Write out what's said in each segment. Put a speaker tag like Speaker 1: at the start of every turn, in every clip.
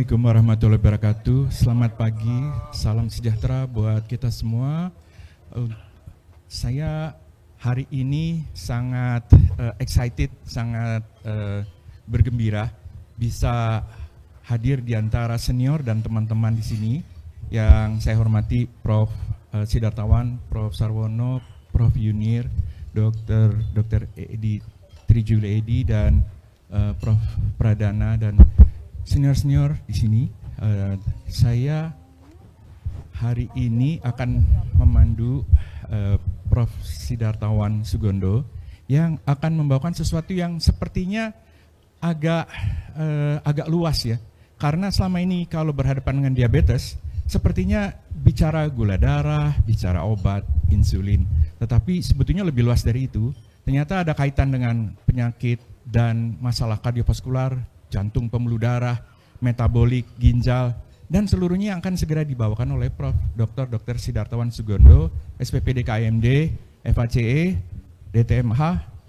Speaker 1: Assalamualaikum warahmatullahi wabarakatuh. Selamat pagi, salam sejahtera buat kita semua. Saya hari ini sangat excited, sangat bergembira bisa hadir di antara senior dan teman-teman di sini yang saya hormati, Prof Sidartawan, Prof Sarwono, Prof Yunir, Dr. Edi Trijuli Edi dan Prof Pradana dan senior-senior di sini. Saya hari ini akan memandu Prof Sidartawan Soegondo yang akan membawakan sesuatu yang sepertinya agak luas ya. Karena selama ini kalau berhadapan dengan diabetes, sepertinya bicara gula darah, bicara obat, insulin. Tetapi sebetulnya lebih luas dari itu. Ternyata ada kaitan dengan penyakit dan masalah kardiovaskular, jantung, pembuluh darah, metabolik, ginjal, dan seluruhnya yang akan segera dibawakan oleh Prof. Dr. Sidartawan Soegondo, Sp.PD K-EMD, FACE, DTMH,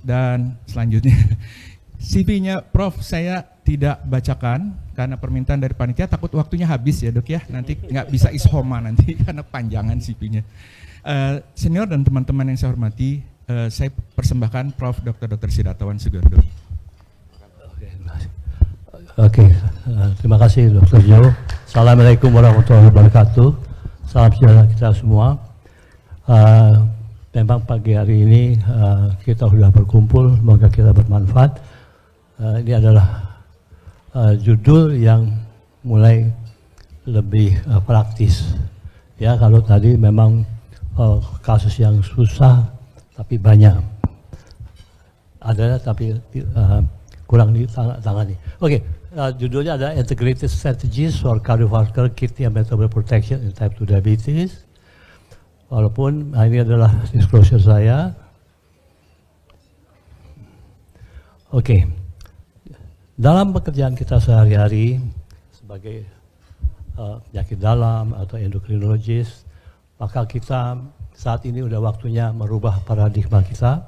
Speaker 1: dan selanjutnya. CV-nya Prof saya tidak bacakan karena permintaan dari panitia, takut waktunya habis ya dok ya, nanti nggak bisa ishoma nanti karena panjangan CV-nya. Senior dan teman-teman yang saya hormati, saya persembahkan Prof. Dr. Sidartawan Soegondo.
Speaker 2: Oke, terima kasih Dr. Jo. Assalamualaikum warahmatullahi wabarakatuh. Salam sejahtera kita semua. Memang pagi hari ini kita sudah berkumpul, semoga kita bermanfaat. Ini adalah judul yang mulai lebih praktis. Ya, kalau tadi memang kasus yang susah tapi banyak. Ada tapi kurang ditangani. Oke. Judulnya ada Integrated Strategies for Cardiovascular, Kidney and Metabolic Protection in Type 2 Diabetes. Walaupun ini adalah disclosure saya. Oke. Dalam pekerjaan kita sehari-hari sebagai penyakit dalam atau endokrinologis, maka kita saat ini udah waktunya merubah paradigma kita.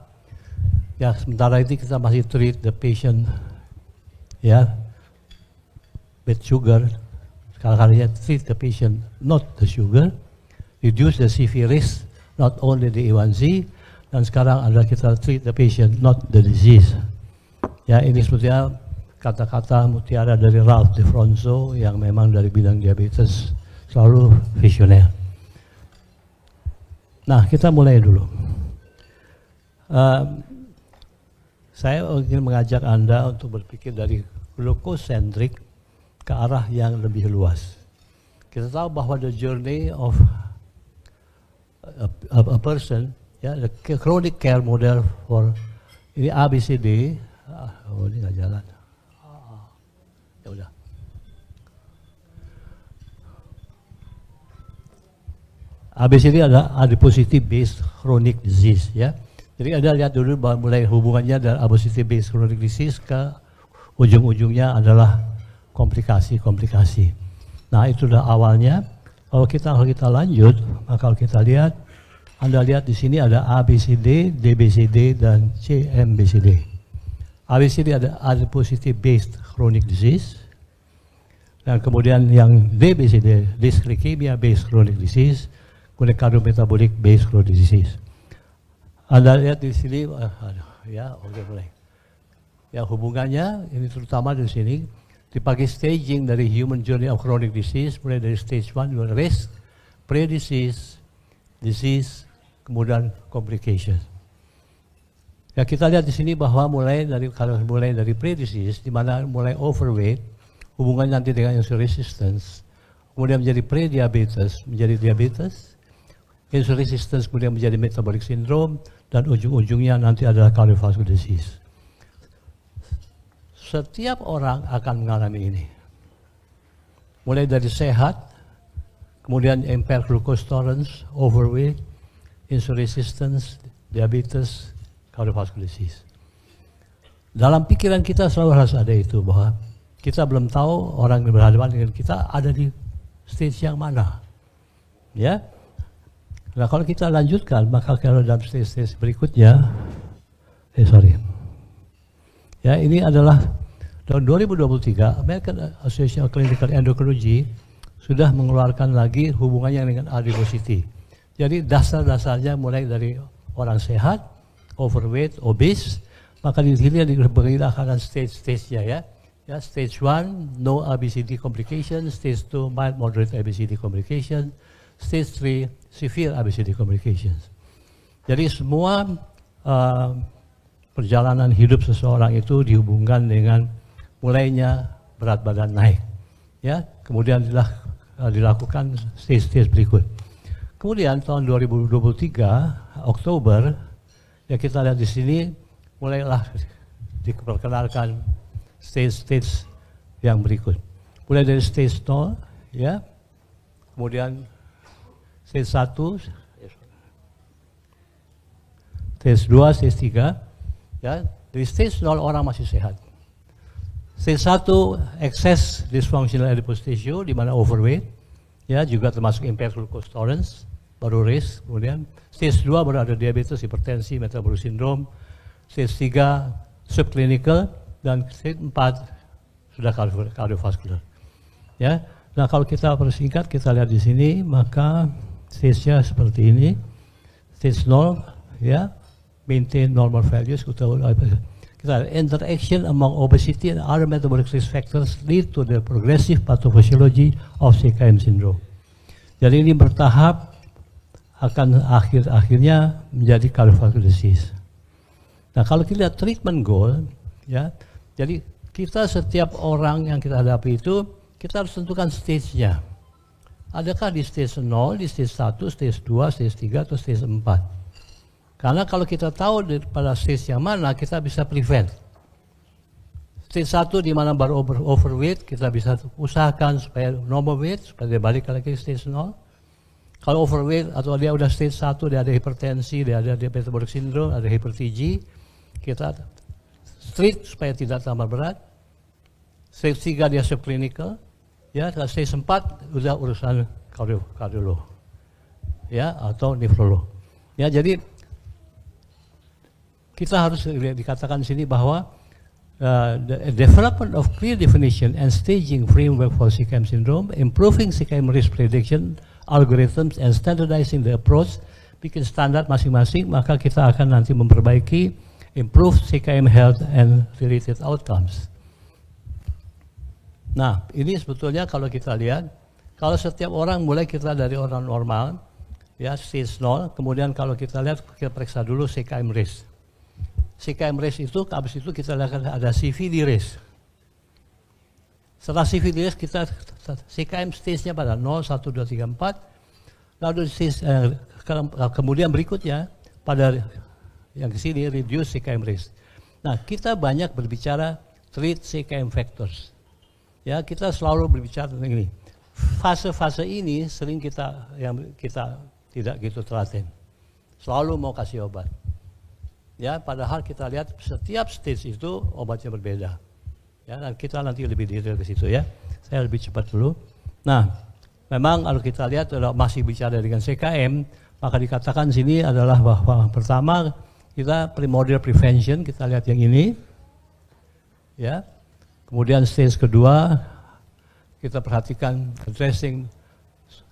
Speaker 2: Ya, sementara itu kita masih treat the patient ya with sugar, sekali-kalinya treat the patient, not the sugar, reduce the CV risk, not only the A1C, dan sekarang adalah kita treat the patient, not the disease. Ya, ini sebetulnya kata-kata mutiara dari Ralph DeFronzo yang memang dari bidang diabetes selalu visioner. Nah, kita mulai dulu. Saya ingin mengajak Anda untuk berpikir dari glucosentrik ke arah yang lebih luas. Kita tahu bahwa the journey of a person, ya, the chronic care model for ini ABCD, ini nggak jalan. Ya udah. ABCD adalah adiposity based chronic disease, ya. Jadi Anda lihat dulu bahwa mulai hubungannya dari adiposity based chronic disease ke ujung-ujungnya adalah komplikasi-komplikasi. Nah, itulah awalnya. Kalau kita lanjut, maka kalau kita lihat, Anda lihat di sini ada ABCD, DBCD, dan CMBCD. ABCD ada adiposity based chronic disease, dan kemudian yang DBCD, dyslipidemia based chronic disease, kemudian cardiometabolic based chronic disease. Anda lihat di sini, ya, oke, mulai. Ya, hubungannya ini terutama di sini. Dipakai staging dari human journey of chronic disease, mulai dari stage 1, risk, pre-disease, disease, kemudian complication. Ya, kita lihat di sini bahwa mulai dari pre-disease, di mana mulai overweight, hubungannya nanti dengan insulin resistance, kemudian menjadi pre-diabetes, menjadi diabetes, insulin resistance kemudian menjadi metabolic syndrome, dan ujung-ujungnya nanti adalah cardiovascular disease. Setiap orang akan mengalami ini. Mulai dari sehat, kemudian impaired glucose tolerance, overweight, insulin resistance, diabetes, cardiovascular disease. Dalam pikiran kita selalu harus ada itu, bahwa kita belum tahu orang yang berhadapan dengan kita ada di stage yang mana. Ya. Nah, kalau kita lanjutkan, maka kalau dalam stage-stage berikutnya, Ya, ini adalah tahun 2023 American Association of Clinical Endocrinology sudah mengeluarkan lagi hubungannya dengan adiposity. Jadi dasar-dasarnya mulai dari orang sehat, overweight, obese, maka di sini dibagi akan stage-stage-nya ya. Ya, stage 1 no ABCD complication, stage 2 mild moderate ABCD complication, stage 3 severe ABCD complications. Jadi semua perjalanan hidup seseorang itu dihubungkan dengan mulainya berat badan naik, ya. Kemudian dilakukan stage-stage berikut. Kemudian tahun 2023 Oktober, ya kita lihat di sini mulailah diperkenalkan stage-stage yang berikut. Mulai dari stage 0, ya. Kemudian stage 1, stage 2, stage 3, ya. Dari stage 0 orang masih sehat. Stage 1 excess dysfunctional adipose tissue di mana overweight, ya, juga termasuk impaired glucose tolerance, baru risk. Kemudian stage 2 baru ada diabetes, hipertensi, metabolic syndrome. Stage 3 subclinical dan stage 4 sudah kardiovaskular. Ya. Nah, kalau kita persingkat kita lihat di sini, maka stage-nya seperti ini. Stage 0, ya, maintain normal values. Kita interaction among obesity and other metabolic risk factors lead to the progressive pathophysiology of CKM syndrome. Jadi ini bertahap akan akhirnya menjadi cardiovascular disease. Nah, kalau kita lihat treatment goal, ya, jadi kita setiap orang yang kita hadapi itu kita harus tentukan stage-nya. Adakah di stage 0, di stage 1, stage 2, stage 3, atau stage 4? Karena kalau kita tahu pada stage yang mana, kita bisa prevent. Stage 1 di mana baru overweight, kita bisa usahakan supaya normal weight, supaya dia balik lagi ke stage 0. Kalau overweight atau dia udah stage 1, dia ada hipertensi, dia ada metabolic syndrome, ada hyper-TG, kita treat supaya tidak tambah berat. Stage 3 dia subclinical, ya. Stage 4 udah urusan kardiolog, ya, atau nefrolog. Ya, jadi kita harus dikatakan di sini bahwa the development of clear definition and staging framework for CKM syndrome, improving CKM risk prediction algorithms and standardizing the approach, bikin standar masing-masing, maka kita akan nanti memperbaiki improve CKM health and related outcomes. Nah, ini sebetulnya kalau kita lihat, kalau setiap orang mulai kita dari orang normal, ya, stage 0, kemudian kalau kita lihat, kita periksa dulu CKM risk. CKM race itu, habis itu kita lihat ada CVD race. Setelah CVD race kita CKM stage-nya pada 0, 1, 2, 3, 4. Lalu kemudian berikutnya pada yang ke sini reduce CKM race. Nah, kita banyak berbicara treat CKM factors. Ya, kita selalu berbicara tentang ini. Fase-fase ini sering kita tidak gitu telaten. Selalu mau kasih obat. Ya, padahal kita lihat setiap stage itu obatnya berbeda. Ya, dan kita nanti lebih detail ke situ ya. Saya lebih cepat dulu. Nah, memang kalau kita lihat kalau masih bicara dengan CKM, maka dikatakan sini adalah bahwa pertama kita primordial prevention, kita lihat yang ini. Ya. Kemudian stage kedua kita perhatikan addressing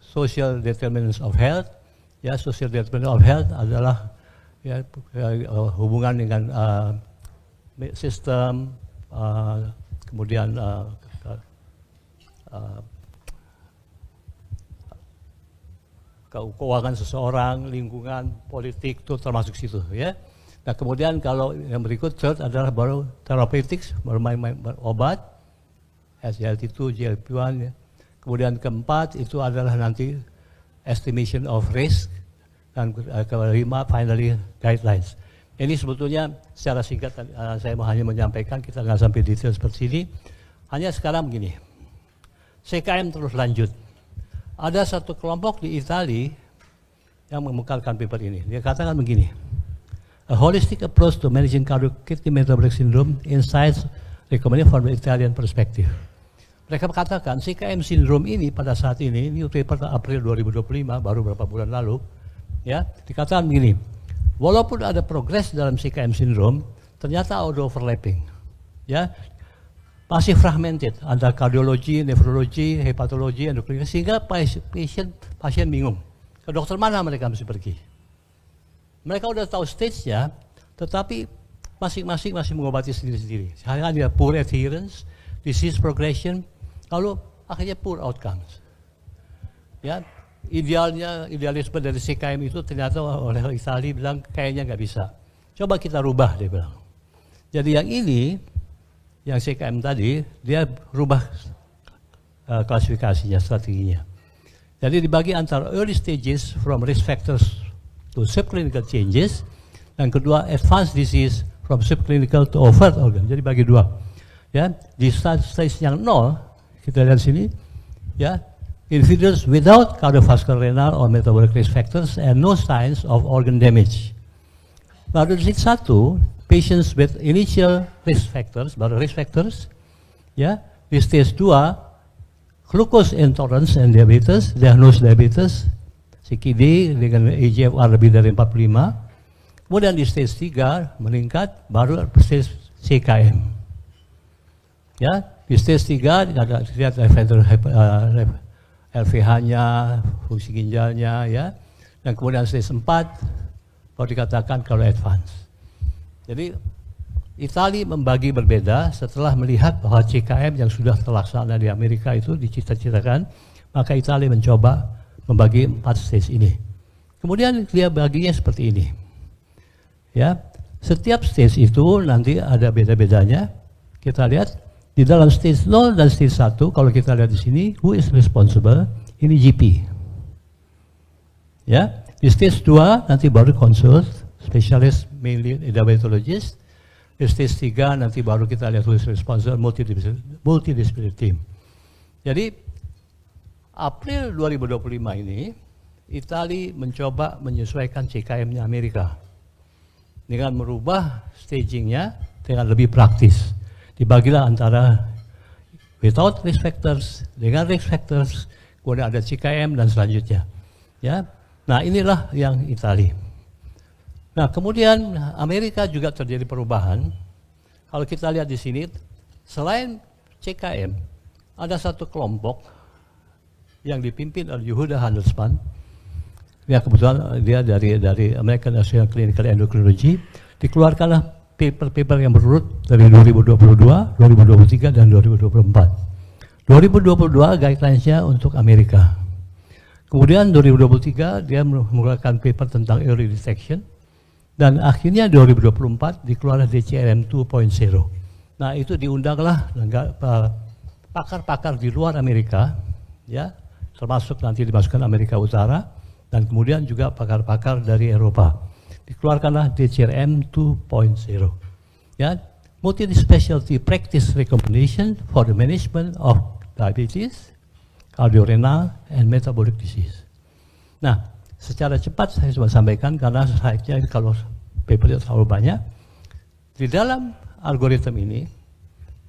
Speaker 2: social determinants of health. Ya, social determinants of health adalah ya, hubungan dengan sistem, kemudian keuangan seseorang, lingkungan, politik, itu termasuk situ ya. Nah, kemudian kalau yang berikut third adalah baru therapeutics, bermain obat, SGLT2, GLP-1 ya. Kemudian keempat itu adalah nanti estimation of risk. Dan kelima, finally, guidelines. Ini sebetulnya secara singkat saya hanya menyampaikan, kita nggak sampai detail seperti ini. Hanya sekarang begini, CKM terus lanjut. Ada satu kelompok di Italia yang mengemukakan paper ini. Dia katakan begini, a holistic approach to managing kidney metabolic syndrome, insights recommended from the Italian perspective. Mereka katakan CKM syndrome ini pada saat ini paper April 2025, baru beberapa bulan lalu, ya, dikatakan begini, walaupun ada progres dalam CKM syndrome, ternyata ada overlapping. Ya, masih fragmented antara kardiologi, nefrologi, hepatologi, endokrin, sehingga pasien bingung. Ke dokter mana mereka mesti pergi? Mereka udah tahu stage-nya, tetapi masing-masing masih mengobati sendiri-sendiri. Hanya ada poor adherence, disease progression, lalu akhirnya poor outcomes. Ya, idealisme dari CKM itu ternyata oleh Itali bilang kayaknya nggak bisa. Coba kita rubah, dia bilang. Jadi yang ini, yang CKM tadi, dia rubah klasifikasinya, strateginya. Jadi dibagi antara early stages from risk factors to subclinical changes, dan kedua advanced disease from subclinical to overt organ. Jadi bagi dua. Ya, di stage yang 0, kita lihat sini, ya, individuals without cardiovascular, renal or metabolic risk factors and no signs of organ damage. Lalu di stage 1, patients with initial risk factors, baru risk factors, ya, di stage 2, glucose intolerance and diabetes, diagnosis diabetes, Q-EMD dengan eGFR lebih dari 45, kemudian di stage 3 meningkat, baru stage CKM. Ya, di stage 3 ada lihat LVH-nya, fungsi ginjalnya, ya, dan kemudian stage 4 baru dikatakan kalau advance. Jadi Itali membagi berbeda setelah melihat bahwa CKM yang sudah terlaksana di Amerika itu dicita-citakan, maka Itali mencoba membagi 4 stage ini. Kemudian dia baginya seperti ini. Ya, setiap stage itu nanti ada beda-bedanya. Kita lihat di dalam stage 0 dan stage 1, kalau kita lihat di sini, who is responsible? Ini GP. Ya, di stage 2 nanti baru consult, spesialis mainly diabetologist. Di stage 3 nanti baru kita lihat who is responsible, multidisciplinary team. Jadi April 2025 ini, Itali mencoba menyesuaikan CKM-nya Amerika dengan merubah stagingnya dengan lebih praktis. Dibagilah antara without risk factors, dengan risk factors, kemudian ada CKM dan selanjutnya. Ya, nah inilah yang Itali. Nah kemudian Amerika juga terjadi perubahan. Kalau kita lihat di sini, selain CKM, ada satu kelompok yang dipimpin oleh Yehuda Handelsman. Ya kebetulan dia dari American Association of Clinical Endocrinology. Dikeluarkanlah paper-paper yang berurut dari 2022, 2023 dan 2024. 2022 guidelines-nya untuk Amerika. Kemudian 2023 dia mengeluarkan paper tentang early detection, dan akhirnya 2024 dikeluarkan JEM 2.0. Nah itu diundanglah pakar-pakar di luar Amerika, ya, termasuk nanti dimasukkan Amerika Utara, dan kemudian juga pakar-pakar dari Eropa. Dikeluarkanlah JEM 2.0. Ya, multi-specialty practice recommendation for the management of diabetes, cardiorenal, and metabolic disease. Nah, secara cepat saya coba sampaikan karena slide-nya kalau papernya terlalu banyak. Di dalam algoritma ini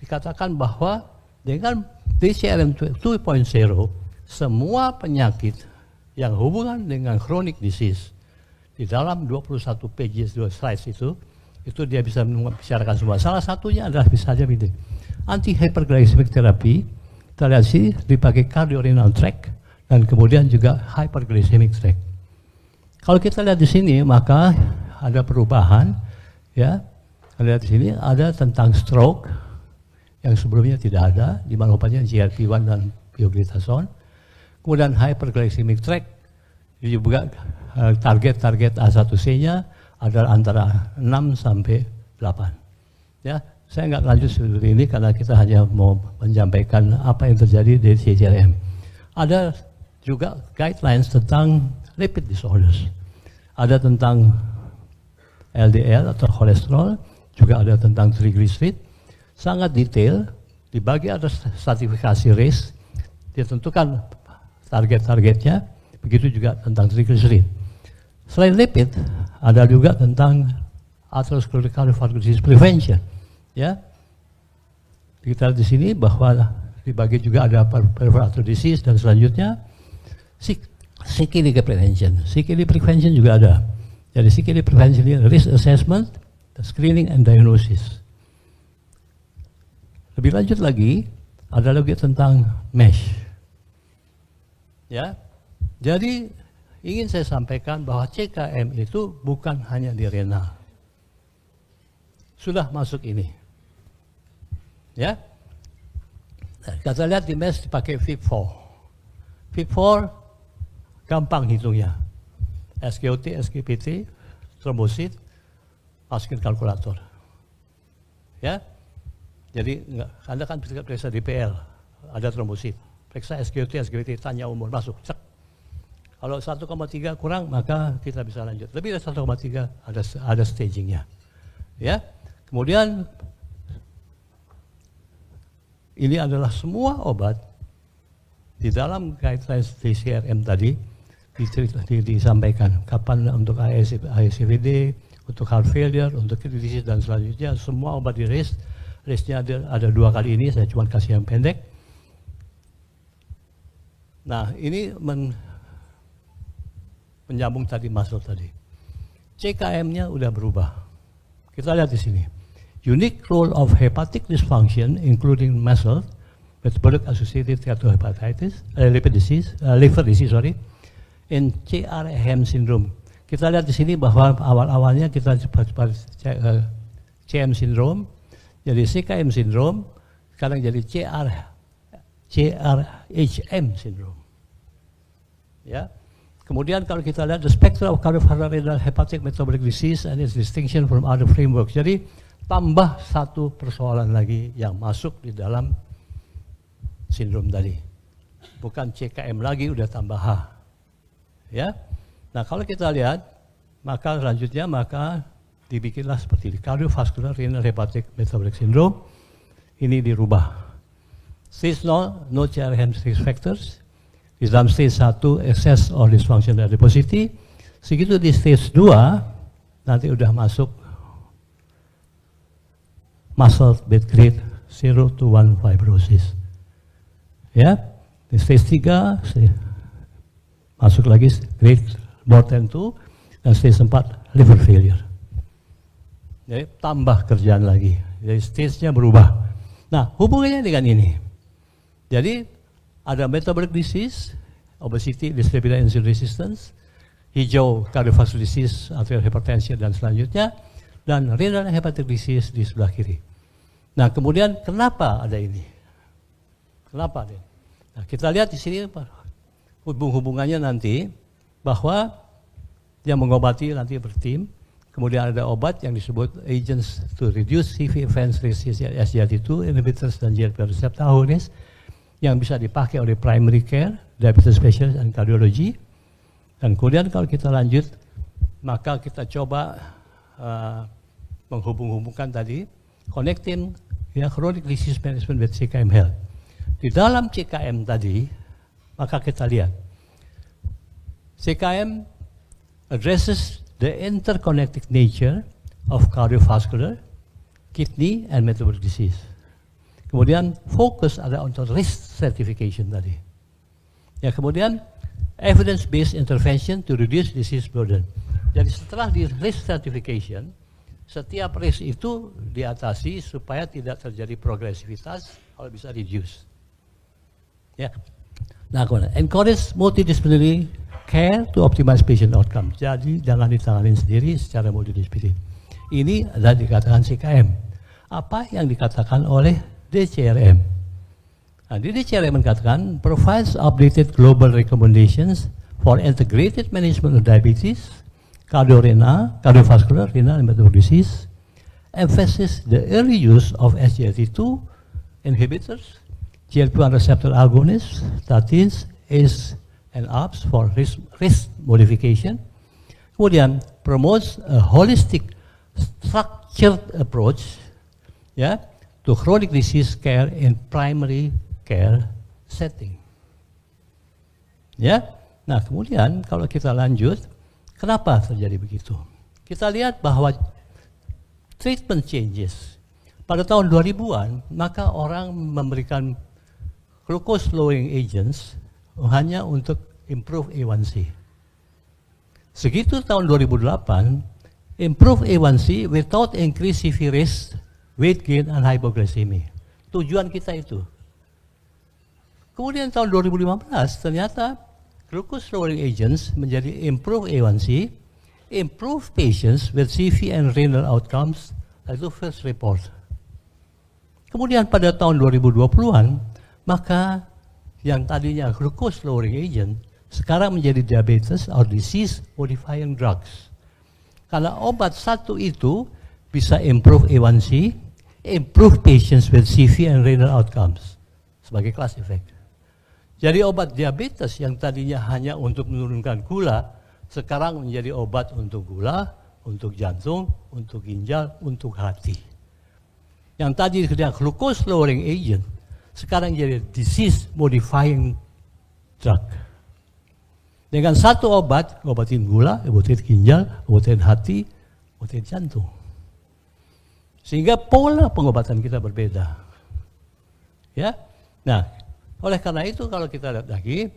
Speaker 2: dikatakan bahwa dengan JEM 2.0 semua penyakit yang hubungan dengan chronic disease di dalam 21 pages 2 slides itu dia bisa membicarakan semua. Salah satunya adalah bisa saja ini anti-hyperglycemic therapy. Kita lihat sih dipakai cardiorenal track dan kemudian juga hyperglycemic track. Kalau kita lihat di sini maka ada perubahan, ya. Lihat di sini ada tentang stroke yang sebelumnya tidak ada, di mana obatnya GLP-1 dan pioglitazone. Kemudian hyperglycemic track juga target A1C-nya adalah antara 6 sampai 8. Ya, saya nggak lanjut seperti ini karena kita hanya mau menyampaikan apa yang terjadi di JEM. Ada juga guidelines tentang lipid disorders. Ada tentang LDL atau kolesterol, juga ada tentang triglyceride. Sangat detail, dibagi ada stratifikasi race, ditentukan target-targetnya, begitu juga tentang triglyceride. Selain lipid, ada juga tentang atherosclerotic cardiovascular disease prevention. Ya, kita di sini bahwa dibagi juga ada peripheral artery disease dan selanjutnya CKD prevention. CKD prevention juga ada. Jadi CKD prevention ini risk assessment, screening and diagnosis. Lebih lanjut lagi, ada lagi tentang MASH. Ya, jadi ingin saya sampaikan bahwa CKM itu bukan hanya di renal. Sudah masuk ini. Ya, kita lihat di MASH dipakai FIB4. FIB4 gampang hitungnya. SGOT, Sp.PD, trombosit, masukin kalkulator. Ya, jadi Anda kan periksa DPL, ada trombosit. Periksa SGOT, Sp.PD, tanya umur, masuk. Cek. Kalau 1,3 kurang, maka kita bisa lanjut. Lebih dari 1,3 ada stagingnya. Ya, kemudian ini adalah semua obat di dalam guidelines TCRM tadi disampaikan. Kapan untuk ASCVD, untuk heart failure, untuk kidney disease dan selanjutnya, semua obat di list. Listnya ada 2 kali ini, saya cuma kasih yang pendek. Nah, ini menyambung tadi masuk tadi. CKM-nya udah berubah. Kita lihat di sini. Unique role of hepatic dysfunction, including muscle, metabolic associated steatohepatitis, liver disease, in CRM syndrome. Kita lihat di sini bahwa awal-awalnya kita CM syndrome, jadi CKM syndrome, sekarang jadi CRHM syndrome. Ya. Kemudian kalau kita lihat the spectrum of cardiovascular renal hepatic metabolic disease and its distinction from other frameworks. Jadi tambah satu persoalan lagi yang masuk di dalam sindrom tadi. Bukan CKM lagi, udah tambah H. Ya. Nah, kalau kita lihat, maka selanjutnya dibikinlah seperti ini. Cardiovascular renal hepatic metabolic syndrome. Ini dirubah. Stage 0, no CRM risk factors. Di dalam stage 1, excess or dysfunction adiposity. Segitu di stage 2, nanti udah masuk muscle bed grade 0 to 1 fibrosis. Ya, di stage 3 masuk lagi grade more than 2, dan stage 4 liver failure. Jadi tambah kerjaan lagi. Jadi stage-nya berubah. Nah, hubungannya dengan ini. Jadi ada metabolic disease, obesity, dyslipidemia, insulin resistance, hijau cardiovascular disease, arterial hypertension dan selanjutnya, dan renal hepatic disease di sebelah kiri. Nah, kemudian kenapa ada ini? Kenapa? Nah, kita lihat di sini hubungannya nanti bahwa yang mengobati nanti bertim, kemudian ada obat yang disebut agents to reduce CV events risk SGLT2 inhibitors dan GLP receptor agonist yang bisa dipakai oleh primary care, diabetes specialist, dan cardiology. Dan kemudian kalau kita lanjut, maka kita coba menghubung-hubungkan tadi, connecting chronic disease management with CKM health. Di dalam CKM tadi, maka kita lihat, CKM addresses the interconnected nature of cardiovascular, kidney, and metabolic disease. Kemudian fokus ada untuk risk stratification tadi. Ya, kemudian evidence-based intervention to reduce disease burden. Jadi setelah di risk stratification, setiap risk itu diatasi supaya tidak terjadi progresivitas, kalau bisa reduce. Ya. Nah, kemudian encourage multidisciplinary care to optimize patient outcome. Jadi jangan ditangani sendiri secara multidisipliner. Ini adalah dikatakan CKM. Apa yang dikatakan oleh DCRM. Nah, di DCRM mengatakan provides updated global recommendations for integrated management of diabetes, cardiovascular, renal, and metabolic disease, emphasis the early use of SGLT2 inhibitors, GLP-1 receptor agonists, statins, ACE, and ARBs for risk modification. Kemudian promotes a holistic structured approach, ya, to chronic disease care in primary care setting. Ya, nah kemudian kalau kita lanjut, kenapa terjadi begitu? Kita lihat bahwa treatment changes. Pada tahun 2000-an, maka orang memberikan glucose lowering agents hanya untuk improve A1C. Segitu tahun 2008, improve A1C without increase CV risk, weight gain, and hypoglycemia. tujuan kita itu. Kemudian tahun 2015 ternyata glucose lowering agents menjadi improve A1C, improve patients with CV and renal outcomes. Itu first report. Kemudian pada tahun 2020-an, maka yang tadinya glucose lowering agent sekarang menjadi diabetes or disease modifying drugs. Karena obat satu itu bisa improve A1C, improve patients with CV and renal outcomes sebagai class effect. Jadi obat diabetes yang tadinya hanya untuk menurunkan gula, sekarang menjadi obat untuk gula, untuk jantung, untuk ginjal, untuk hati. Yang tadi kita glucose lowering agent, sekarang jadi disease modifying drug. Dengan satu obat, obatin gula, obatin ginjal, obatin hati, obatin jantung. Sehingga pola pengobatan kita berbeda. Ya. Nah, oleh karena itu kalau kita lihat lagi,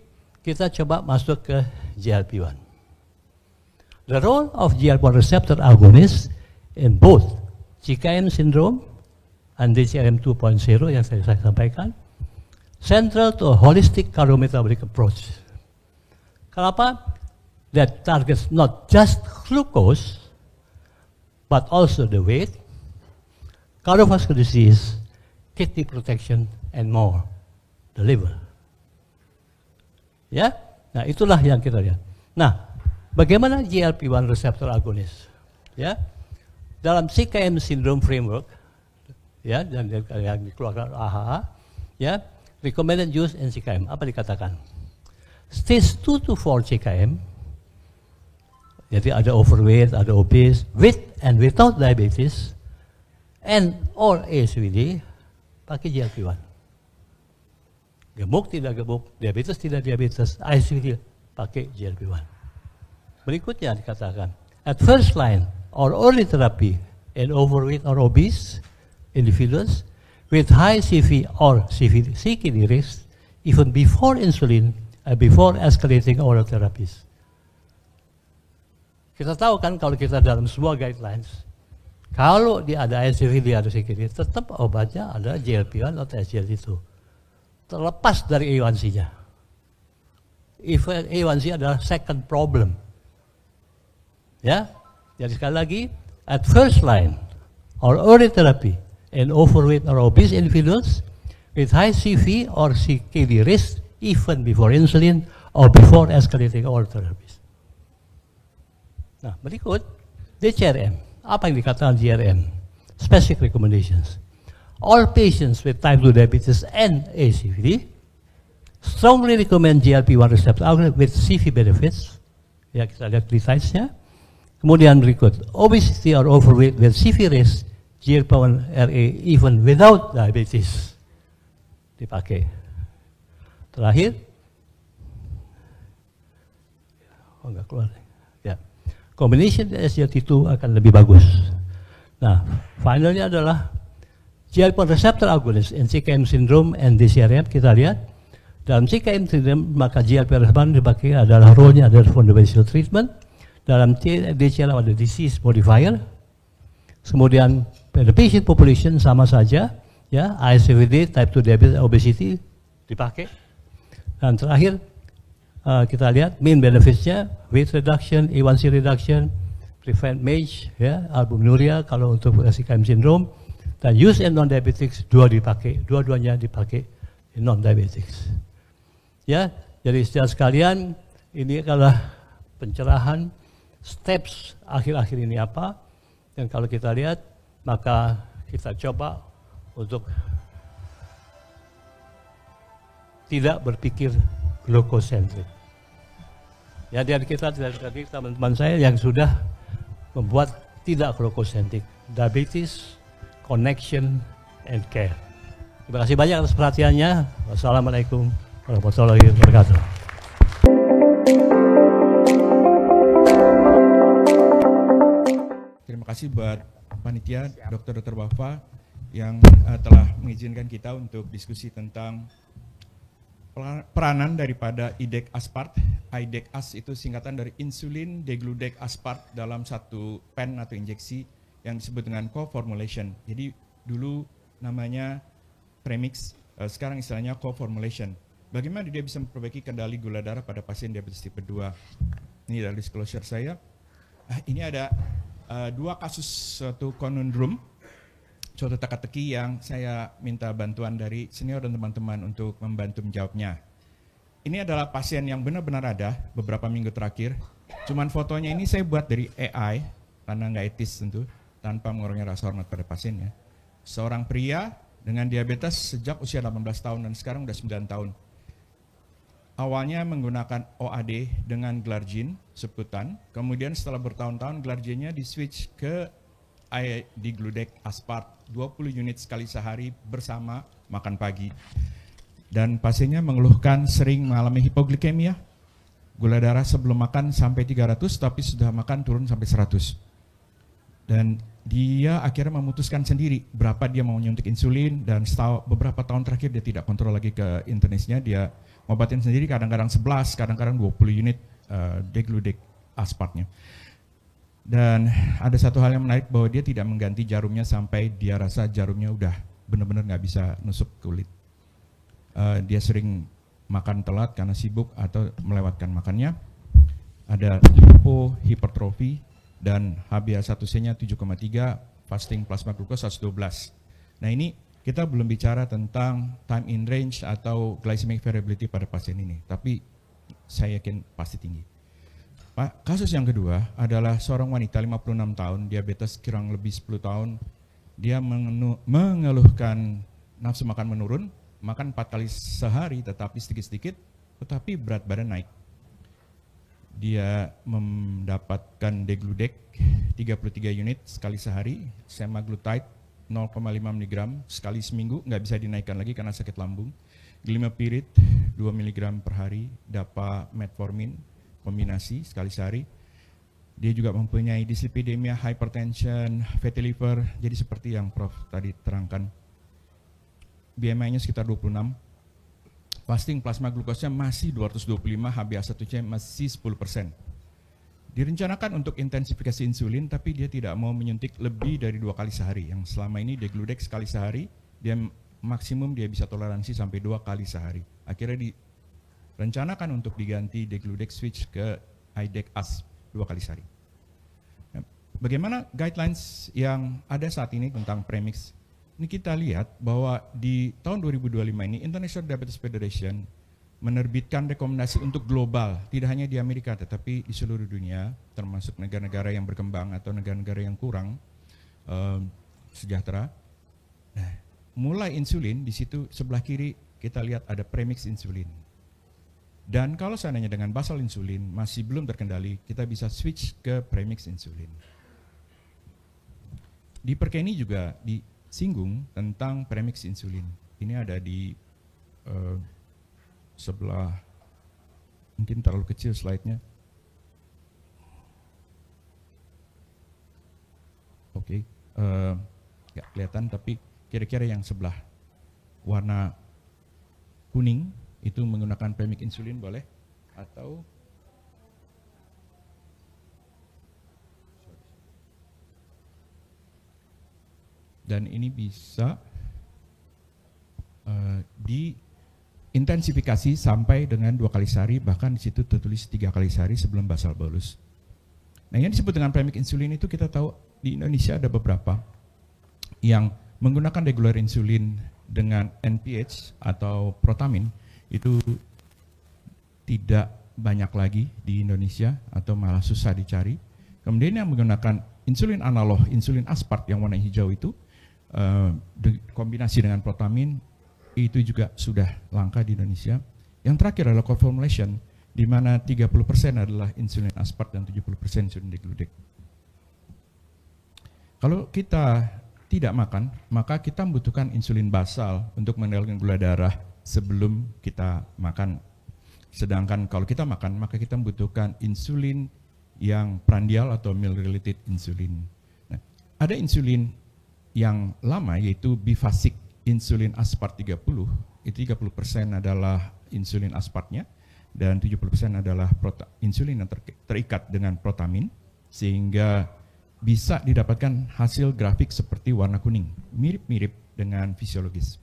Speaker 2: kita coba masuk ke GLP-1. The role of GLP-1 receptor agonist in both JKM syndrome and DCM 2.0 yang saya sampaikan, central to a holistic cardiometabolic approach. Kenapa? That targets not just glucose, but also the weight, cardiovascular disease, kidney protection, and more, the liver. Ya, nah itulah yang kita lihat. Nah, bagaimana GLP-1 receptor agonist? Ya, dalam CKM syndrome framework, ya, dan yang dikeluarkan AHA, ya, recommended use in CKM. Apa dikatakan? Stage 2 to 4 CKM, jadi ada overweight, ada obese, with and without diabetes, and or ASVD, pakai GLP-1. Gemuk tidak gemuk, diabetes tidak diabetes, ASVD, pakai GLP-1. Berikutnya dikatakan, at first line or early therapy in overweight or obese individuals with high CV or CKD risk, even before insulin, before escalating oral therapies. Kita tahu kan kalau kita dalam semua guidelines, kalau dia ada SCVD, ada CKD, tetap obatnya ada GLP-1 atau SGLT2. Terlepas dari A1C-nya. A1C adalah second problem. Ya, jadi sekali lagi, at first line or early therapy in overweight or obese individuals with high CV or CKD risk, even before insulin or before escalating oral therapies. Nah, berikut DCRM. Apa yang dikatakan DCRM? Specific recommendations. All patients with type 2 diabetes and ASCVD strongly recommend GLP-1 receptor agonist with CV benefits. Ya, kita lihat di slides-nya. Kemudian berikut, obesity or overweight with CV risk, GLP-1 RA even without diabetes dipakai. Terakhir, enggak keluar. Ya, combination SGLT2 akan lebih bagus. Nah, finalnya adalah GLP-1 receptor agonist in CKM syndrome and DCRM. Kita lihat dalam CKM syndrome maka GLP-1 receptor dipakai adalah role-nya adalah fundamental treatment. Dalam DCRM ada disease modifier. Kemudian pada patient population sama saja, ya, ASCVD, type 2 diabetes, obesity dipakai. Dan terakhir kita lihat main benefits-nya, weight reduction, A1C reduction, prevent MAGE, ya, albuminuria kalau untuk CKM syndrome, dan use in non-diabetics dua-duanya dipakai in non-diabetics. Ya, jadi setelah sekalian ini adalah pencerahan steps akhir-akhir ini apa, dan kalau kita lihat maka kita coba untuk tidak berpikir glukosentrik. Ya, dan kita tadi teman-teman saya yang sudah membuat tidak glukosentrik, diabetes, connection, and care. Terima kasih banyak atas perhatiannya. Wassalamualaikum warahmatullahi wabarakatuh.
Speaker 1: Terima kasih buat panitia, Dr. Wafa yang telah mengizinkan kita untuk diskusi tentang peranan daripada IDegAsp. IDegAsp itu singkatan dari insulin degludegaspart dalam satu pen atau injeksi yang disebut dengan co-formulation. Jadi dulu namanya premix, sekarang istilahnya co-formulation. Bagaimana dia bisa memperbaiki kendali gula darah pada pasien diabetes tipe 2? Ini dari disclosure saya. Ini ada 2 kasus suatu conundrum, suatu teka-teki yang saya minta bantuan dari senior dan teman-teman untuk membantu menjawabnya. Ini adalah pasien yang benar-benar ada beberapa minggu terakhir. Cuman fotonya ini saya buat dari AI, karena nggak etis tentu, tanpa mengurangi rasa hormat pada pasiennya. Seorang pria dengan diabetes sejak usia 18 tahun dan sekarang udah 9 tahun. Awalnya menggunakan OAD dengan glargine subkutan, kemudian setelah bertahun-tahun glarginnya di-switch ke IDegAsp 20 unit sekali sehari bersama makan pagi. Dan pasiennya mengeluhkan sering mengalami hipoglikemia, gula darah sebelum makan sampai 300 tapi sudah makan turun sampai 100. Dan dia akhirnya memutuskan sendiri berapa dia mau nyuntik insulin, dan beberapa tahun terakhir dia tidak kontrol lagi ke internisnya, dia ngobatin sendiri kadang-kadang 11, kadang-kadang 20 unit DegAsp-nya. Dan ada satu hal yang menarik bahwa dia tidak mengganti jarumnya sampai dia rasa jarumnya udah benar-benar nggak bisa nusuk kulit. Dia sering makan telat karena sibuk atau melewatkan makannya. Ada lipohipertrofi dan HbA1c-nya 7,3, fasting plasma glucose 112. Nah ini kita belum bicara tentang time in range atau glycemic variability pada pasien ini, tapi saya yakin pasti tinggi. Kasus yang kedua adalah seorang wanita 56 tahun, diabetes kurang lebih 10 tahun. Dia mengeluhkan nafsu makan menurun, makan 4 kali sehari tetapi sedikit-sedikit, tetapi berat badan naik. Dia mendapatkan degludec 33 unit sekali sehari, semaglutide 0,5 mg sekali seminggu, nggak bisa dinaikkan lagi karena sakit lambung. Glimepiride 2 mg per hari, dapa metformin kombinasi sekali sehari. Dia juga mempunyai dislipidemia, hypertension, fatty liver, jadi seperti yang Prof tadi terangkan. BMI-nya sekitar 26. Fasting plasma glukosnya masih 225, HbA1c masih 10%. Direncanakan untuk intensifikasi insulin, tapi dia tidak mau menyuntik lebih dari 2 kali sehari. Yang selama ini degludec sekali sehari, dia maksimum dia bisa toleransi sampai 2 kali sehari. Akhirnya direncanakan untuk diganti degludec switch ke IDegAsp 2 kali sehari. Bagaimana guidelines yang ada saat ini tentang premix? Ini kita lihat bahwa di tahun 2025 ini International Diabetes Federation menerbitkan rekomendasi untuk global, tidak hanya di Amerika tetapi di seluruh dunia, termasuk negara-negara yang berkembang atau negara-negara yang kurang sejahtera. Nah, mulai insulin di situ sebelah kiri kita lihat ada premix insulin. Dan kalau seandainya dengan basal insulin masih belum terkendali, kita bisa switch ke premix insulin. Di Perkeni juga disinggung tentang premix insulin. Ini ada di sebelah, mungkin terlalu kecil slide-nya. Oke, nggak kelihatan, tapi kira-kira yang sebelah warna kuning itu menggunakan premix insulin boleh, atau dan ini bisa diintensifikasi sampai dengan 2 kali sehari, bahkan di situ tertulis 3 kali sehari sebelum basal bolus. Nah, yang disebut dengan premix insulin itu kita tahu di Indonesia ada beberapa yang menggunakan regular insulin dengan NPH atau protamin, itu tidak banyak lagi di Indonesia atau malah susah dicari. Kemudian yang menggunakan insulin analog, insulin aspart yang warna hijau itu, kombinasi dengan protamin, itu juga sudah langka di Indonesia. Yang terakhir adalah co-formulation, di mana 30% adalah insulin aspart dan 70% insulin degludec. Kalau kita tidak makan, maka kita membutuhkan insulin basal untuk mengendalikan gula darah sebelum kita makan. Sedangkan kalau kita makan, maka kita membutuhkan insulin yang prandial atau meal-related insulin. Nah, ada insulin yang lama yaitu bifasik insulin aspart 30, itu 30% adalah insulin aspartnya dan 70% adalah insulin yang terikat dengan protamin, sehingga bisa didapatkan hasil grafik seperti warna kuning, mirip-mirip dengan fisiologis.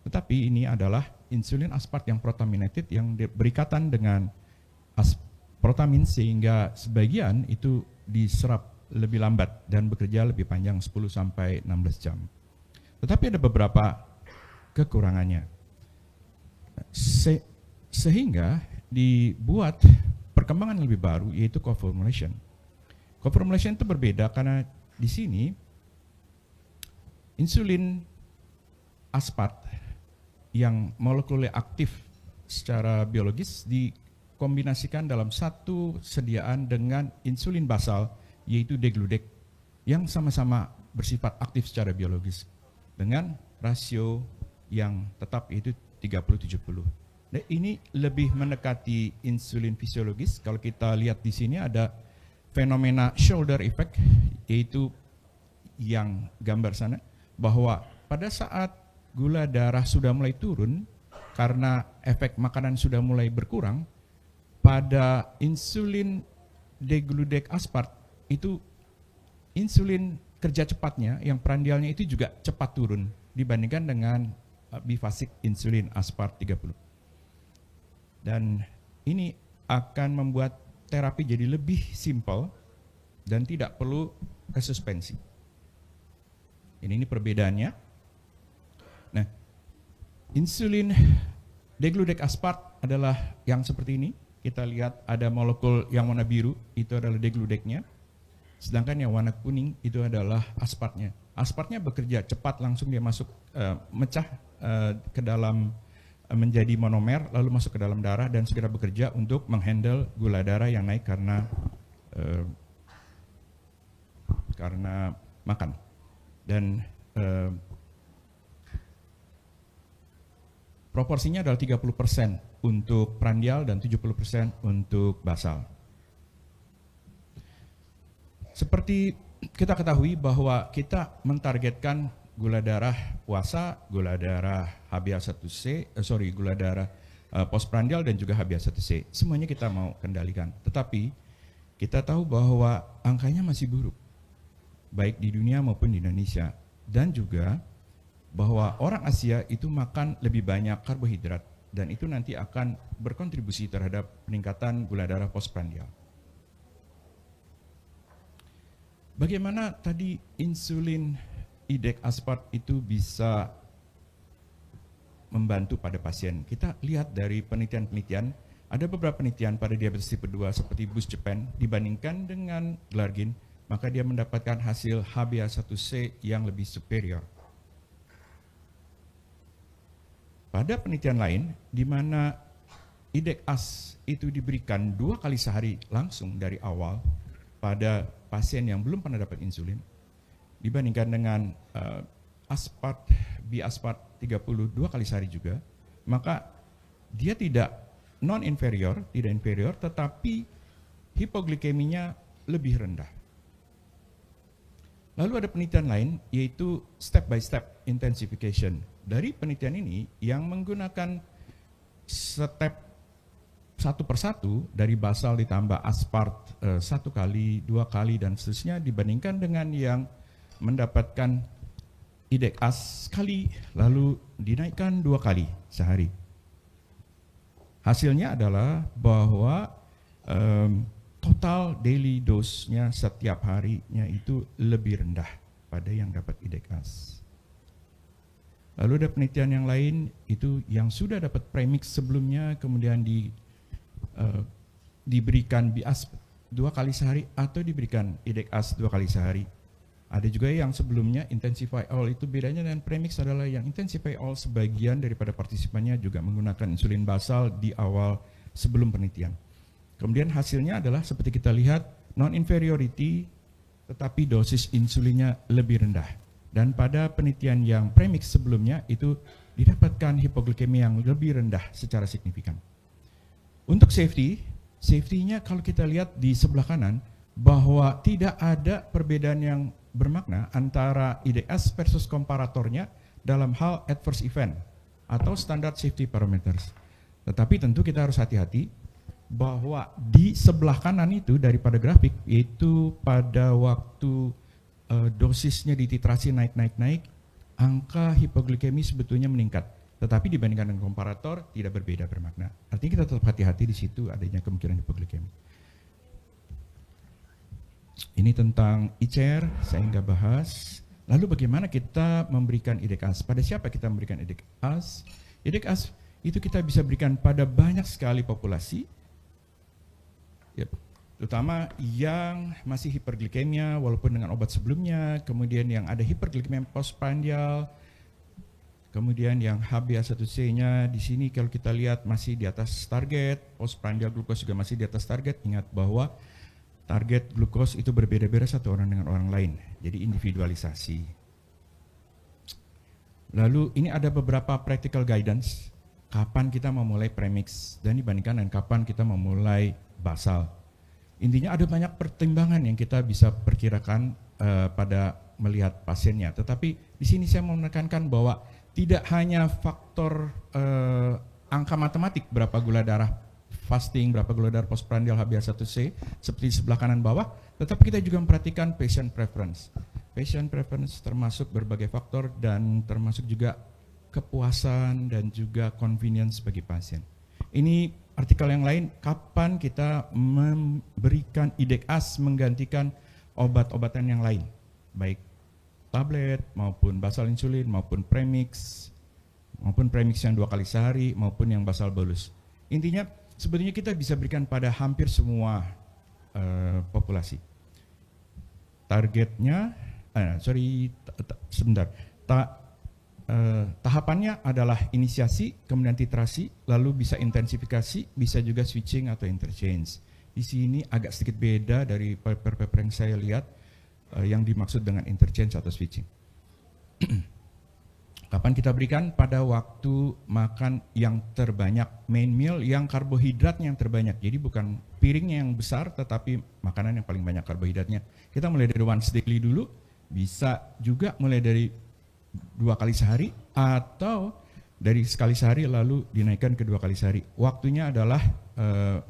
Speaker 1: Tetapi ini adalah insulin aspart yang protaminated yang berikatan dengan protamin sehingga sebagian itu diserap lebih lambat dan bekerja lebih panjang 10 sampai 16 jam. Tetapi ada beberapa kekurangannya. Sehingga dibuat perkembangan lebih baru yaitu co-formulation. Co-formulation itu berbeda karena di sini insulin aspart yang molekuler aktif secara biologis dikombinasikan dalam satu sediaan dengan insulin basal yaitu degludec yang sama-sama bersifat aktif secara biologis dengan rasio yang tetap yaitu 30-70. Nah, ini lebih mendekati insulin fisiologis. Kalau kita lihat di sini ada fenomena shoulder effect yaitu yang gambar sana bahwa pada saat gula darah sudah mulai turun karena efek makanan sudah mulai berkurang, pada insulin degludec aspart itu insulin kerja cepatnya yang prandialnya itu juga cepat turun dibandingkan dengan bifasik insulin aspart 30. Dan ini akan membuat terapi jadi lebih simpel dan tidak perlu kesuspensi. Ini perbedaannya. Nah, insulin degludec aspart adalah yang seperti ini. Kita lihat ada molekul yang warna biru, itu adalah degludecnya. Sedangkan yang warna kuning itu adalah aspartnya. Aspartnya bekerja cepat, langsung dia masuk, mecah ke dalam, menjadi monomer, lalu masuk ke dalam darah dan segera bekerja untuk menghandle gula darah yang naik karena makan. Dan proporsinya adalah 30% untuk prandial dan 70% untuk basal. Seperti kita ketahui bahwa kita mentargetkan gula darah puasa, gula darah HbA1c, gula darah postprandial dan juga HbA1c. Semuanya kita mau kendalikan. Tetapi kita tahu bahwa angkanya masih buruk, baik di dunia maupun di Indonesia. Dan juga bahwa orang Asia itu makan lebih banyak karbohidrat dan itu nanti akan berkontribusi terhadap peningkatan gula darah postprandial. Bagaimana tadi insulin IDegAsp itu bisa membantu pada pasien? Kita lihat dari penelitian-penelitian, ada beberapa penelitian pada diabetes tipe 2 seperti Boost Japan dibandingkan dengan glargin, maka dia mendapatkan hasil HbA1c yang lebih superior. Pada penelitian lain, di mana IDegAsp itu diberikan 2 kali sehari langsung dari awal pada pasien yang belum pernah dapat insulin, dibandingkan dengan Aspart 32 kali sehari juga, maka dia tidak non-inferior, tidak inferior, tetapi hipoglikeminya lebih rendah. Lalu ada penelitian lain, yaitu step by step intensification. Dari penelitian ini yang menggunakan step satu persatu dari basal ditambah aspart 1 kali, 2 kali dan seterusnya dibandingkan dengan yang mendapatkan IDegAsp sekali lalu dinaikkan 2 kali sehari. Hasilnya adalah bahwa total daily dose-nya setiap harinya itu lebih rendah pada yang dapat IDegAsp. Lalu ada penelitian yang lain itu yang sudah dapat premix sebelumnya kemudian diberikan BIASP 2 kali sehari atau diberikan IDegAsp 2 kali sehari. Ada juga yang sebelumnya Intensify All, itu bedanya dengan premix adalah yang Intensify All sebagian daripada partisipannya juga menggunakan insulin basal di awal sebelum penelitian. Kemudian hasilnya adalah seperti kita lihat non-inferiority tetapi dosis insulinnya lebih rendah. Dan pada penelitian yang premix sebelumnya itu didapatkan hipoglikemi yang lebih rendah secara signifikan. Untuk safety-nya kalau kita lihat di sebelah kanan bahwa tidak ada perbedaan yang bermakna antara IDegAsp versus komparatornya dalam hal adverse event atau standard safety parameters. Tetapi tentu kita harus hati-hati bahwa di sebelah kanan itu daripada grafik, yaitu pada waktu dosisnya dititrasi naik, angka hipoglikemi sebetulnya meningkat. tetapi dibandingkan dengan komparator tidak berbeda bermakna. Artinya kita tetap hati-hati di situ adanya kemungkinan hipoglikemi. Ini tentang ICR, saya nggak bahas. Lalu bagaimana kita memberikan IDegAsp? Pada siapa kita memberikan IDegAsp? IDegAsp itu kita bisa berikan pada banyak sekali populasi, ya, terutama yang masih hiperglikemia walaupun dengan obat sebelumnya, kemudian yang ada hiperglikemia postprandial, kemudian yang HbA1c-nya di sini kalau kita lihat masih di atas target, postprandial glukos juga masih di atas target. Ingat bahwa target glukos itu berbeda-beda satu orang dengan orang lain, jadi individualisasi. Lalu ini ada beberapa practical guidance, kapan kita memulai premix dan dibandingkan dengan kapan kita memulai basal. Intinya ada banyak pertimbangan yang kita bisa perkirakan pada melihat pasiennya. Tetapi di sini saya mau menekankan bahwa tidak hanya faktor angka matematik berapa gula darah fasting, berapa gula darah postprandial HbA1c seperti di sebelah kanan bawah, tetapi kita juga memperhatikan patient preference. Patient preference termasuk berbagai faktor dan termasuk juga kepuasan dan juga convenience bagi pasien. Ini artikel yang lain, kapan kita memberikan IDegAsp menggantikan obat-obatan yang lain, baik tablet maupun basal insulin maupun premix yang 2 kali sehari maupun yang basal bolus. Intinya sebetulnya kita bisa berikan pada hampir semua populasi. Targetnya, tahapannya adalah inisiasi, kemudian titrasi, lalu bisa intensifikasi, bisa juga switching atau interchange. Di sini agak sedikit beda dari paper-paper yang saya lihat yang dimaksud dengan interchange atau switching. Kapan kita berikan? Pada waktu makan yang terbanyak, main meal yang karbohidratnya yang terbanyak. Jadi bukan piringnya yang besar, tetapi makanan yang paling banyak karbohidratnya. Kita mulai dari once daily dulu, bisa juga mulai dari 2 kali sehari atau dari sekali sehari lalu dinaikkan ke 2 kali sehari. Waktunya adalah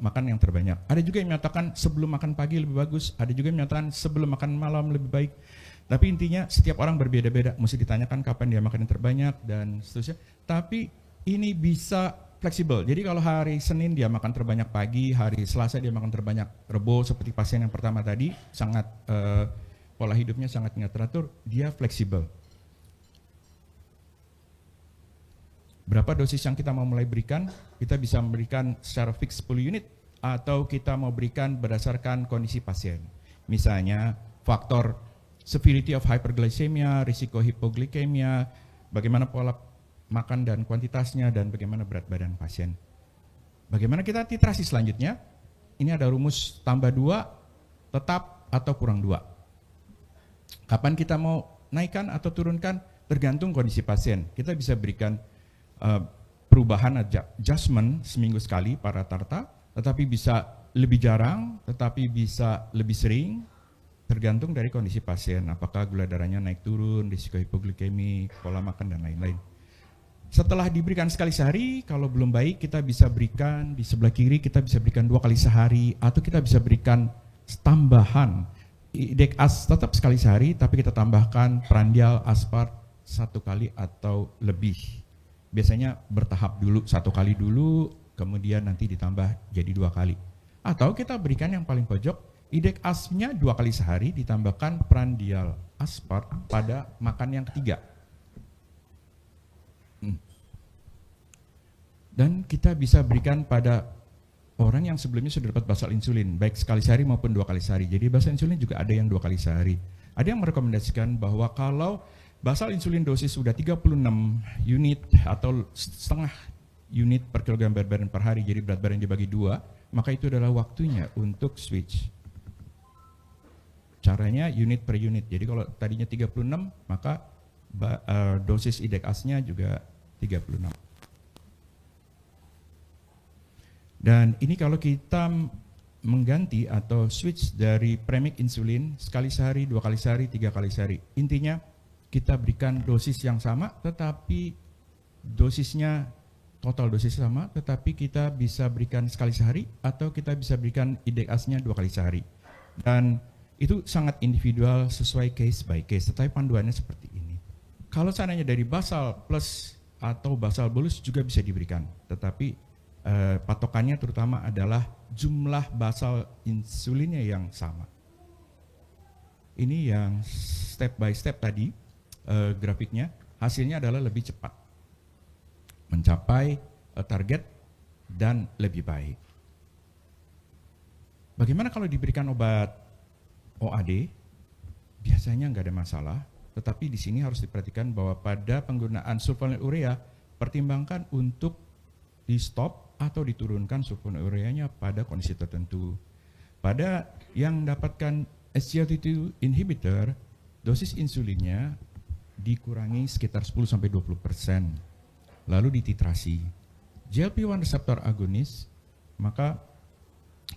Speaker 1: makan yang terbanyak. Ada juga yang menyatakan sebelum makan pagi lebih bagus, ada juga yang menyatakan sebelum makan malam lebih baik. Tapi intinya setiap orang berbeda-beda, mesti ditanyakan kapan dia makan yang terbanyak dan seterusnya. Tapi ini bisa fleksibel. Jadi kalau hari Senin dia makan terbanyak pagi, hari Selasa dia makan terbanyak Rebo seperti pasien yang pertama tadi, sangat pola hidupnya sangat nggak teratur, dia fleksibel. Berapa dosis yang kita mau mulai berikan? Kita bisa memberikan secara fix 10 unit atau kita mau berikan berdasarkan kondisi pasien. Misalnya faktor severity of hyperglycemia, risiko hipoglikemia, bagaimana pola makan dan kuantitasnya, dan bagaimana berat badan pasien. Bagaimana kita titrasi selanjutnya? Ini ada rumus tambah 2, tetap atau kurang 2. Kapan kita mau naikkan atau turunkan? Tergantung kondisi pasien. Kita bisa berikan perubahan adjustment seminggu sekali para rata-rata, tetapi bisa lebih jarang, tetapi bisa lebih sering, tergantung dari kondisi pasien, apakah gula darahnya naik turun, risiko hipoglikemi, pola makan dan lain-lain. Setelah diberikan sekali sehari, kalau belum baik kita bisa berikan di sebelah kiri, kita bisa berikan 2 kali sehari, atau kita bisa berikan tambahan IDegAsp tetap sekali sehari, tapi kita tambahkan prandial aspart 1 kali atau lebih. Biasanya bertahap dulu, 1 kali dulu, kemudian nanti ditambah jadi 2 kali. Atau kita berikan yang paling pojok, IDegAsp-nya 2 kali sehari ditambahkan prandial aspart pada makan yang ketiga. Dan kita bisa berikan pada orang yang sebelumnya sudah dapat basal insulin, baik sekali sehari maupun 2 kali sehari. Jadi basal insulin juga ada yang 2 kali sehari. Ada yang merekomendasikan bahwa kalau basal insulin dosis sudah 36 unit atau setengah unit per kilogram berat badan per hari, jadi berat badan dibagi 2, maka itu adalah waktunya untuk switch. Caranya unit per unit. Jadi kalau tadinya 36, maka dosis IDegAsp-nya juga 36. Dan ini kalau kita mengganti atau switch dari premix insulin sekali sehari, 2 kali sehari, 3 kali sehari. Intinya kita berikan dosis yang sama, tetapi dosisnya total dosis sama, tetapi kita bisa berikan sekali sehari atau kita bisa berikan IDegAsp-nya 2 kali sehari. Dan itu sangat individual sesuai case by case, tetapi panduannya seperti ini. Kalau seandainya dari basal plus atau basal bolus juga bisa diberikan, tetapi patokannya terutama adalah jumlah basal insulinnya yang sama. Ini yang step by step tadi grafiknya, hasilnya adalah lebih cepat mencapai target dan lebih baik. Bagaimana kalau diberikan obat OAD? Biasanya nggak ada masalah, tetapi di sini harus diperhatikan bahwa pada penggunaan sulfonylurea, pertimbangkan untuk di stop atau diturunkan sulfonylureanya pada kondisi tertentu. Pada yang dapatkan SGLT2 inhibitor, dosis insulinnya dikurangi sekitar 10-20%, lalu dititrasi. GLP-1 reseptor agonis, maka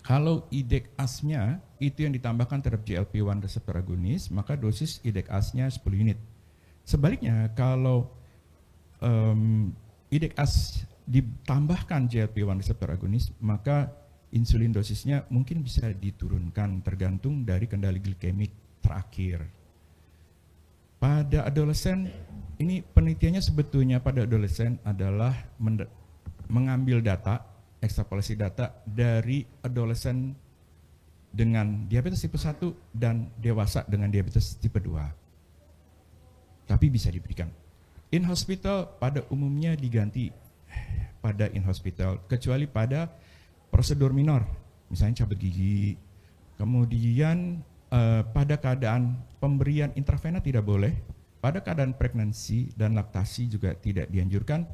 Speaker 1: kalau IDegAsp-nya itu yang ditambahkan terhadap GLP-1 reseptor agonis, maka dosis IDegAsp-nya 10 unit. Sebaliknya, kalau IDegAsp ditambahkan GLP-1 reseptor agonis, maka insulin dosisnya mungkin bisa diturunkan tergantung dari kendali glikemik terakhir. Pada adolesen, ini penelitiannya sebetulnya pada adolesen adalah mengambil data, ekstrapolasi data dari adolesen dengan diabetes tipe 1 dan dewasa dengan diabetes tipe 2. Tapi bisa diberikan. In hospital pada umumnya diganti pada in hospital, kecuali pada prosedur minor, misalnya cabut gigi. Kemudian pada keadaan pemberian intravena tidak boleh, pada keadaan pregnancy dan laktasi juga tidak dianjurkan,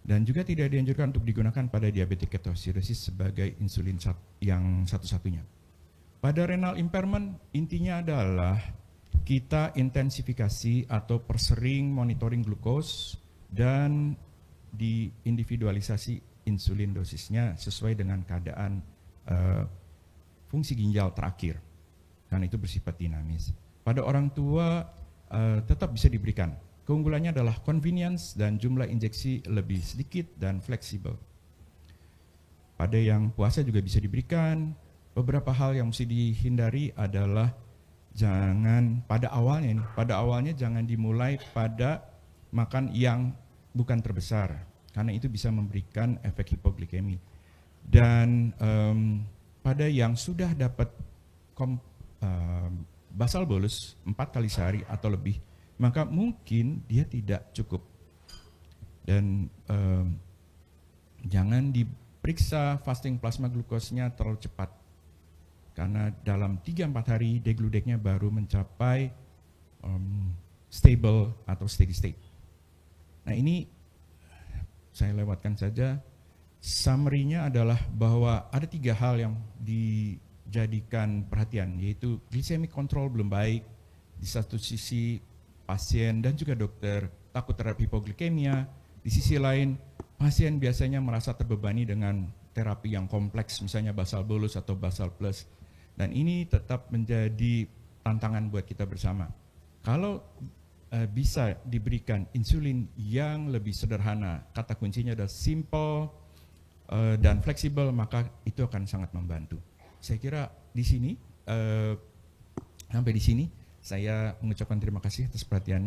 Speaker 1: dan juga tidak dianjurkan untuk digunakan pada diabetic ketoacidosis sebagai insulin yang satu-satunya. Pada renal impairment, intinya adalah kita intensifikasi atau persering monitoring glukos dan diindividualisasi insulin dosisnya sesuai dengan keadaan fungsi ginjal terakhir, karena itu bersifat dinamis. Pada orang tua tetap bisa diberikan. Keunggulannya adalah convenience dan jumlah injeksi lebih sedikit dan fleksibel. Pada yang puasa juga bisa diberikan. Beberapa hal yang mesti dihindari adalah pada awalnya jangan dimulai pada makan yang bukan terbesar, karena itu bisa memberikan efek hipoglikemi. Dan pada yang sudah dapat basal bolus 4 kali sehari atau lebih, maka mungkin dia tidak cukup. Dan jangan diperiksa fasting plasma glukosnya terlalu cepat, karena dalam 3-4 hari degludeknya baru mencapai stable atau steady state. Nah, ini saya lewatkan saja. Summary-nya adalah bahwa ada 3 hal yang dijadikan perhatian, yaitu glikemik kontrol belum baik, di satu sisi pasien dan juga dokter takut terhadap hipoglikemia, di sisi lain pasien biasanya merasa terbebani dengan terapi yang kompleks, misalnya basal bolus atau basal plus, dan ini tetap menjadi tantangan buat kita bersama. Kalau bisa diberikan insulin yang lebih sederhana, kata kuncinya adalah simple dan fleksibel, maka itu akan sangat membantu. Saya kira di sini sampai di sini saya mengucapkan terima kasih atas perhatiannya.